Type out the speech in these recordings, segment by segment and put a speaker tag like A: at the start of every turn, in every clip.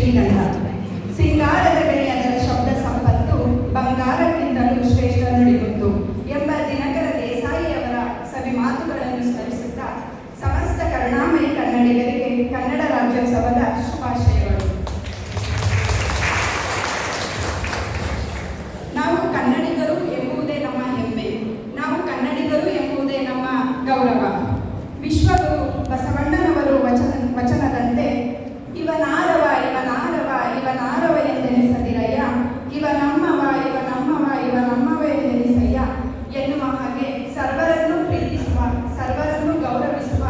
A: ಶ್ರೀಗಂಧ. ಸಿಂಗಾರದ ಬೆಳೆ ಅದರ ಶಬ್ದ ಸಂಪತ್ತು, ಬಂಗಾರಕ್ಕಿಂತಲೂ ಶ್ರೇಷ್ಠ ನುಡಿಗುತ್ತು ಎಂಬ ದಿನಕರ ದೇಸಾಯಿಯವರ ಸವಿ ಮಾತುಗಳನ್ನು ಸ್ಮರಿಸುತ್ತಾ ಸಮಸ್ತ ಕರುಣಾಮಯಿ ಕನ್ನಡಿಗರಿಗೆ ಕನ್ನಡ ರಾಜ್ಯೋತ್ಸವದ ಶುಭಾಶಯಗಳು. ನಾವು ಕನ್ನಡಿಗರು ಎಂಬುದೇ ನಮ್ಮ ಹೆಮ್ಮೆ, ನಾವು ಕನ್ನಡಿಗರು ಎಂಬುದೇ ನಮ್ಮ ಗೌರವ. ವಿಶ್ವಗುರು ಬಸವಣ್ಣನವರು ವಚನದಂತೆ ಇವನಾರವ ಇವನಾರವ ಇವನಾರವ ಎಂದೆನಿಸದಿರಯ್ಯ, ಇವ ನಮ್ಮವ ಇವ ನಮ್ಮವ ಇವ ನಮ್ಮವ ಎಂದೆನಿಸಯ್ಯ ಎನ್ನುವ ಹಾಗೆ ಸರ್ವರನ್ನು ಪ್ರೀತಿಸುವ, ಸರ್ವರನ್ನು ಗೌರವಿಸುವ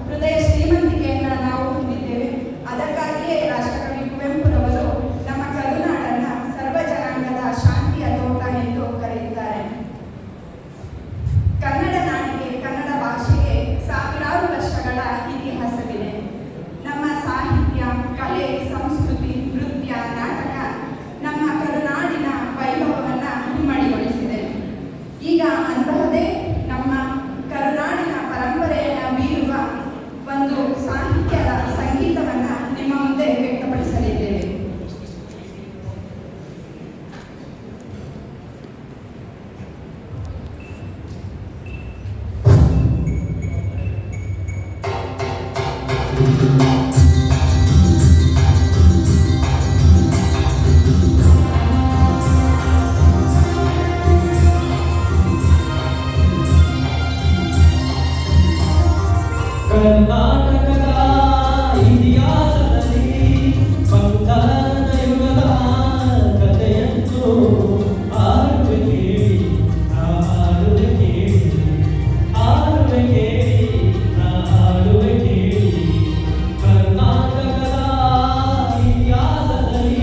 A: ಹೃದಯ ಶ್ರೀಮಂತಿಕೆಯನ್ನು ನಾವು ಹೊಂದಿದ್ದೇವೆ. ಅದಕ್ಕಾಗಿಯೇ ರಾಷ್ಟ್ರಕವಿ ಕುವೆಂಪುರವರು ನಮ್ಮ ಕರುನಾಡನ್ನ ಸರ್ವ ಜನಾಂಗದ ಶಾಂತಿಯ ತೋಟ ಎಂದು ಕರೆಯುತ್ತಾರೆ. ಕನ್ನಡ ನಾಡಿಗೆ, ಕನ್ನಡ ಭಾಷೆಗೆ ಸಾವಿರಾರು ವರ್ಷಗಳ ಇತಿಹಾಸವಿದೆ. ನಮ್ಮ ಸಾಹಿತ್ಯ, ಕಲೆ, ಸಂಸ್ಕೃತಿ, ನೃತ್ಯ, ನಾಟಕ ನಮ್ಮ ಕರುನಾಡಿನ ವೈಭವವನ್ನು ಹಿಮ್ಮಡಿಗೊಳಿಸಿದೆ. ಈಗ ಅಂತಹದೇ ನಮ್ಮ ಕರುನಾಡಿನ ಪರಂಪರೆಯನ್ನು ಬೀರುವ ಒಂದು ಸಾಹಿತ್ಯದ ಸಂಗೀತವನ್ನು ನಿಮ್ಮ ಮುಂದೆ ವ್ಯಕ್ತಪಡಿಸಲಿದ್ದೇವೆ.
B: ಕರ್ನಾಟಕದ ಇತಿಹಾಸದಲ್ಲಿ ಬಂಗಾರದ ಯುಗದ ಕಥೆಯನ್ನು ಆಡುವೆ ಕೇಳಿ, ಆಡುವೆ ಕೇಳಿ, ಆಡುವೆ ಕೇಳಿ, ಆಡುವೆ ಕೇಳಿ. ಕರ್ನಾಟಕದ ಇತಿಹಾಸದಲ್ಲಿ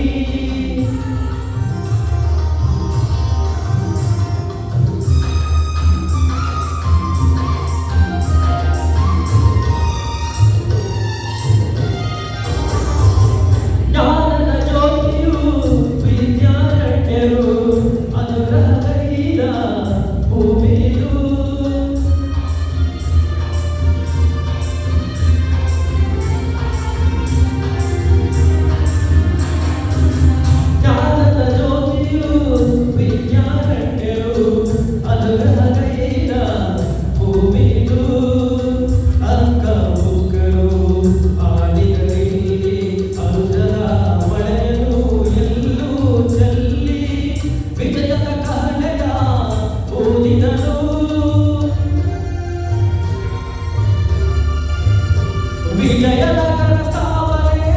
B: ವಿಜಯನಗರ ಸ್ಥಾಪನೆ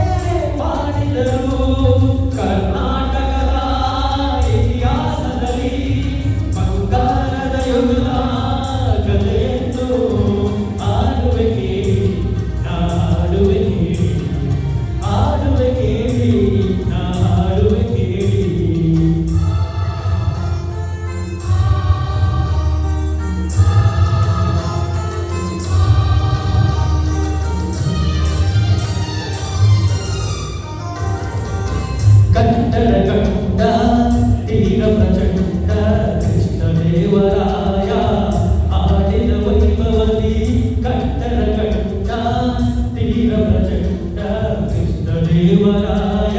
B: ಮಾಡಿದರು. ಕರ್ನಾಟಕದ ಇತಿಹಾಸದಲ್ಲಿ ಬಂಗಾರದ ಯುಗದ ಕಥೆಯನ್ನು ಆಡುವೆ ಕೇಳಿ, ನಾಡುವೆ ಕೇಳಿ, ಆಡುವೆ ಕೇಳಿ, ನಾಡುವೆ ಕೇಳಿ. ಕಟ್ಟಡ ಕಂಡ ತೀರ ಪ್ರಚಂಡ ಕೃಷ್ಣದೇವರಾಯ ಆಡಿದ ವೈಭವದಿ. ಕಟ್ಟಡ ಕಂಡ ತೀರ ಪ್ರಚಂಡ ಕೃಷ್ಣದೇವರಾಯ